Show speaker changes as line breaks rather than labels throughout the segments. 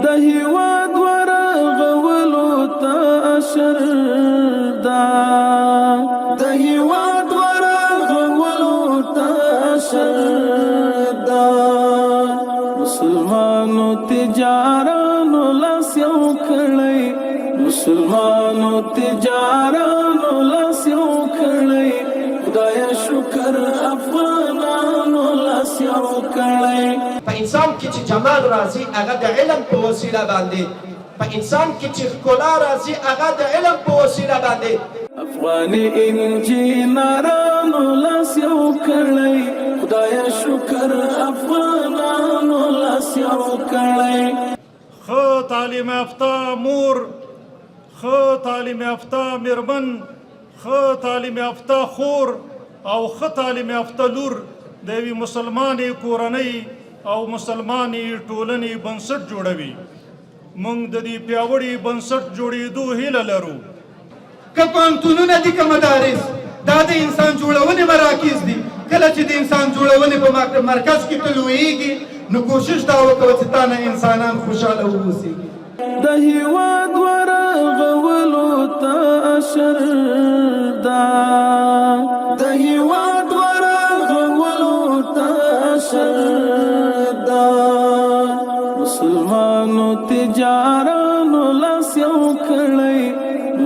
د هیواد ورغولو ته اشر دا د هیواد ورغولو ته اشر دا مسلمانو تجارانو لاس یو کړی مسلمانو تجارانو لاس یو کړی خدای شکر افغانانو لاس یو کړی
په انسان کې چې جمال راځي هغه د علم په وسیله باندې په انسان کې چې ښکلا راځي هغه د علم په وسیله باندې
افغاني انجینرانو لاس یو کړی خدای شکر افغانانو لاس یو کړی
خو تعلیم یافته مور خو تعلیم یافته میرمن خو تعلیم یافته خور او خو تعلیم یافته لور د یوې مسلمانې کورنۍ او مسلمانې ټولنې بنسټ جوړوي. موږ د دې پیاوړي بنسټ جوړېدو هیله لرو.
که پوهنتونونه دي که مدارس دا د انسان جوړونې مراکز دي. کله چې د انسان جوړونې په مرکز کې ته لویېږي نو کوشش دا وکړه چې تا نه انسانان خوشحاله واوسېږي.
د هیواد ورغولو ته اشر دا د هیواد ورغولو ته اشر دا مسلمانو تجارانو لاس یو کړی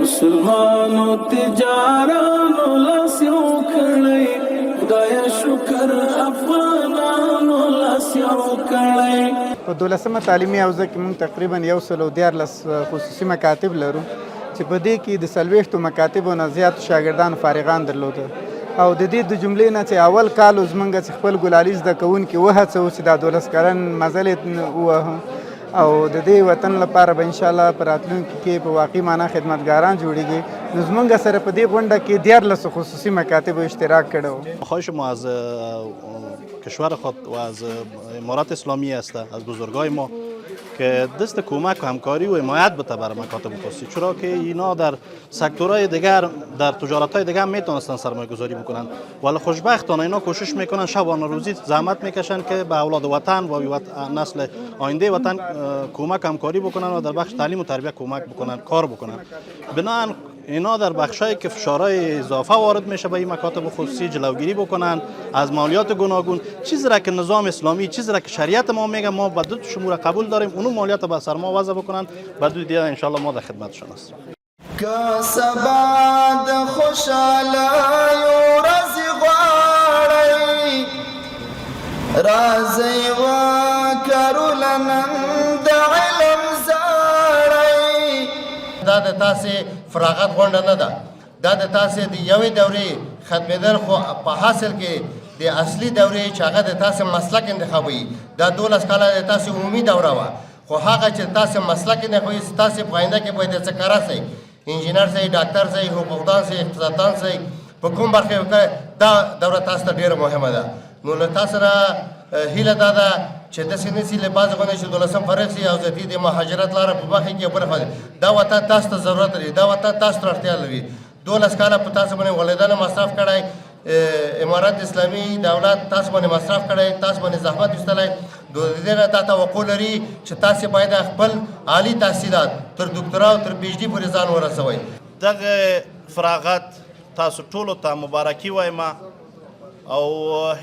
مسلمانو تجارانو لاس یو کړی خدای شکر افغانانو لاس یو کړی.
په 12مه تعلیمي حوزه کې موږ تقریبا 114 خصوصي مکاتب لرو چې په دې کې د 40 مکاتبو نه زیات شاګردان فارغان درلوده او د دې د جملې نه چې اول کال زمونږ چې خپل ګلالي زده کوونکي وهڅوو چې دا 12 کلن مزل یې ووهو او د دې وطن لپاره به انشاءالله په راتلونکي کې په واقعي معنا خدمتګاران جوړیږي. نو زمونږ سره په دې غونډه کې 14 خصوصی مکاتب اشتراک کړو.
خواهش ما از کشور خود و از امارات اسلامی است از بزرگای ما که دست کمک و همکاری و حمایت بده برای مکاتب خصوصی، چرا که اینا در سکتورهای دیگر در تجارت‌های دیگر میتونستن سرمایه گذاری بکنن ولی خوشبختانه اینا کوشش میکنن شبانه روزی زحمت میکشن که به اولاد وطن و نسل آینده وطن کمک همکاری بکنن و در بخش تعلیم و تربیت کمک بکنن کار بکنن. بنابراین اینا در بخشایی که فشارهای اضافه وارد میشه به این مکاتب خصوصی جلوگیری بکنن از مالیات گوناگون، چیزی را که نظام اسلامی چیزی را که شریعت ما میگه ما به دو شمور قبول داریم اونو مالیات به سر ما وضع بکنن به دو دیگه ان شاء الله ما در خدمتشون هستیم.
که سبا د خوشاله یو ورځ غواړئ راځئ وکرو نن د علم زاړئ.
دا د تاسې فراغت غونډه نه ده، دا د تاسې د یوې دورې ختمېدل خو په حاصل کې د اصلي دورې چې هغه د تاسې مسلک انتخابوي. دا 12 کاله د تاسې عمومي دوره وه خو هغه چې تاسې مسلک انتخابوي تاسې په آینده کې باید څه کاره سئ، انجینر سئ، ډاکټر سئ، حقوقدان سئ، اقتصاددان سئ، په کوم برخه وکړئ دا دوره تاسو ته ډېره مهمه ده. نو له تاسو سره هیله دا ده چې داسې نه سي له بعضې غونډې چې 12 فارغ سي او ذاتي د مهاجرت لاره په برخه کې بله خوا دا وطن تاسو ته ضرورت لري، دا وطن تاسو ته اړتیا لري. 12 کاله په تاسو باندې والدانو مصرف کړی، امارات اسلامي دولت تاسو باندې مصرف کړی، تاسو باندې زحمت ایستلی. د دې نه دا توقع لري چې تاسو باید خپل عالی تحصیلات تر دکترا او تر پی ایچ ډي پورې ځان ورسوئ.
دغه فراغت تاسو ټولو ته مبارکي وایم او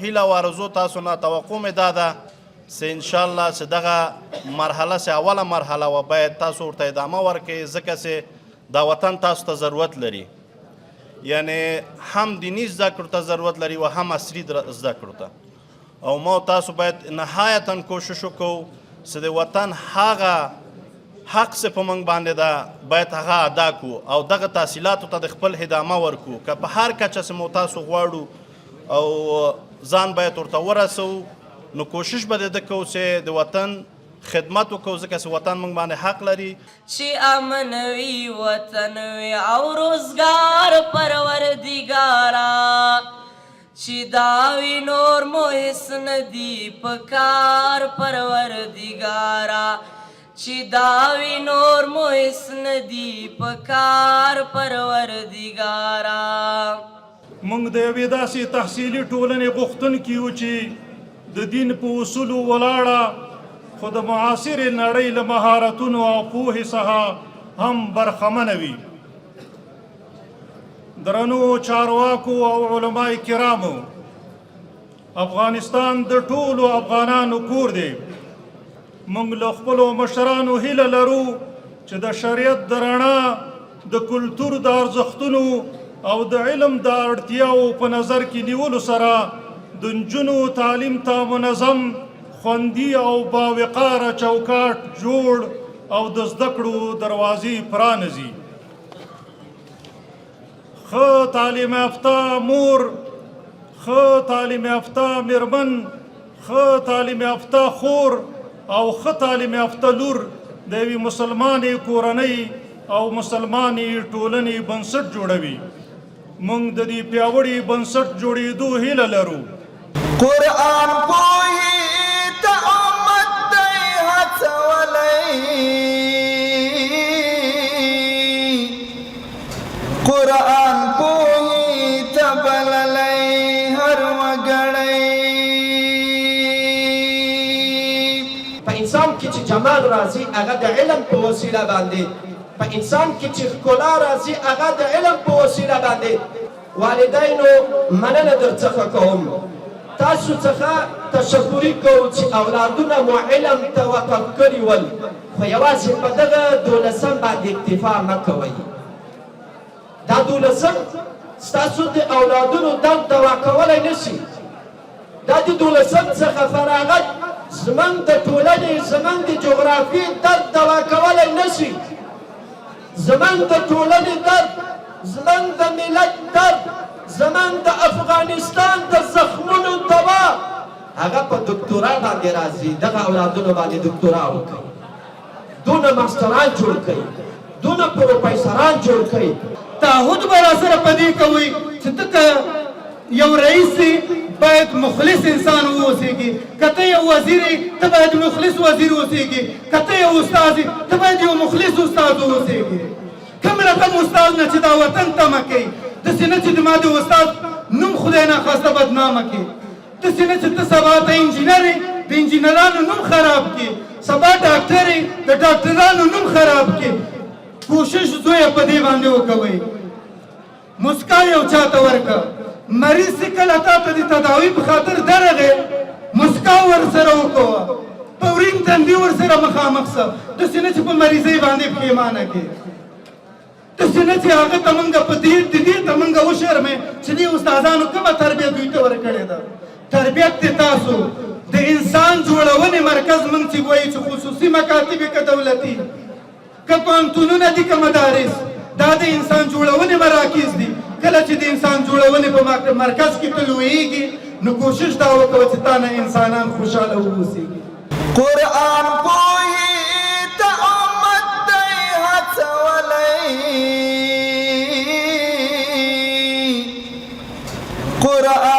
هیله و آرزو تاسو نه توقع مې دا ده چې انشاءالله چې دغه مرحله چې اوله مرحله و باید تاسو ورته ادامه ورکړئ ځکه چې دا وطن تاسو ته ضرورت لري، یعنی هم دینی زده کړو ته ضرورت لري و هم عصري زده کړو ته او ما تاسو باید نهایتا کوشش وکړو چې د وطن هغه حق چې په موږ باندې ده باید هغه ادا کړو او دغه تحصیلاتو ته د خپل ادامه ورکړو که په هر کچه چې مو تاسو غواړو او ځان باید ورته ورسوو نو کوشش به د ده کوو چې د وطن خدمت وکړو ځکه چې وطن موږ باندې حق لري.
چې امن وي وطن وي او روزګار پروردګاره چې دا وي نور مو هېڅ نه دي په کار پروردګاره چې دا وي نور مو هېڅ نه دي په کار پروردګاره.
موږ د یوې داسې تحصیلي ټولنې غوښتونکي یو چې د دین په اصولو ولاړه خو د معاصرې نړۍ له مهارتونو او پوهې څخه هم برخمنه وي. درنو چارواکو او علماء کرامو، افغانستان د ټولو افغانانو کور دی. موږ له خپلو مشرانو هیله لرو چې د شریعت د رڼا، د کلتور د ارزښتونو او د علم د اړتیاو په نظر کې نیولو سره د نجونو تعلیم ته منظم، خوندي او باوقاره چوکاټ جوړ او د زده کړو دروازې پرانیزي. ښه تعلیم یافته مور، ښه تعلیم یافته میرمن، ښه تعلیم یافته خور او ښه تعلیم یافته لور د یوې مسلمانې کورنۍ او مسلمانې ټولنې بنسټ جوړوي. موږ د دې پیاوړي بنسټ جوړېدو هیله لرو.
قرآن پوهی ته امت دی هڅولی، قرآن پوهی ته بللی هر وګړی.
په انسان کې چې جمال راځي هغه د علم په وسیله باندې، په انسان کې چې ښکلا راځي هغه د علم په وسیله باندې. والدینو مننه درڅخه کوم، تاسو څخه تشکري کوم چې اولادونه مو علم ته وقف کړي ول، خو یوازې په دغه 12 باندې اکتفا مه کوئ. دا 12 ستاسو د اولادونو درد دوا کولی نشي. دا د 12 څخه فراغت زمونږ د ټولنې، زمونږ د جغرافیې درد دوا کولی نشي. زمونږ د ټولنې درد، زمونږ د ملت درد، زمونږ د افغانستان د زخمونو دوا هغه په دکتورا باندې راځي. دغه اولادونو باندې دکتورا وکړئ، دونه ماستران جوړ کړئ، دونه پروفیسران جوړ کړئ.
تعهد به راسره په دې کوئ چې ته یو رئیس باید مخلص انسان واوسېږي، که ته یو وزیر ته باید مخلص وزیر واوسېږي، که ته یو استاد ته باید یو مخلص استاد واوسېږي. کوم رقم استاد نه چې دا وطن تمه کوي، داسې نه چې زما د استاد نوم خدای ناخواسته بدنامه کړي، داسې نه چې ته سبا ته انجینر یې د انجینرانو نوم خراب کړي، سبا ډاکټر یې د ډاکټرانو نوم خراب کړي. کوشش زویه په دې باندې وکوئ. مسکا یو چاته ورکړه، مریض چې کله تا ته د تداوي په خاطر درغې، مسکا ورسره وکوه، په ورین تندي ورسره مخامخ شه، داسې نه چې په مریضۍ باندې پښیمانه کړې، داسې نه چې هغه ته موږ په دې ته موږ وشرمې چې دې استادانو کومه تربیه دوی ته ورکړې ده. تربیت دې تاسو د انسان جوړونې مرکز موږ چې وایي چې خصوصي مکاتب که دولتي که پوهنتونونه دي که مدارس، دا د انسان جوړونې مراکز دي. کله چې د انسان جوړونې په مرکز کې ته لویېږي نو کوشش دا وکړه چې تا نه انسانان خوشحاله واوسېږي.
قرآن پوهی ته امت دی هڅولی، قرآن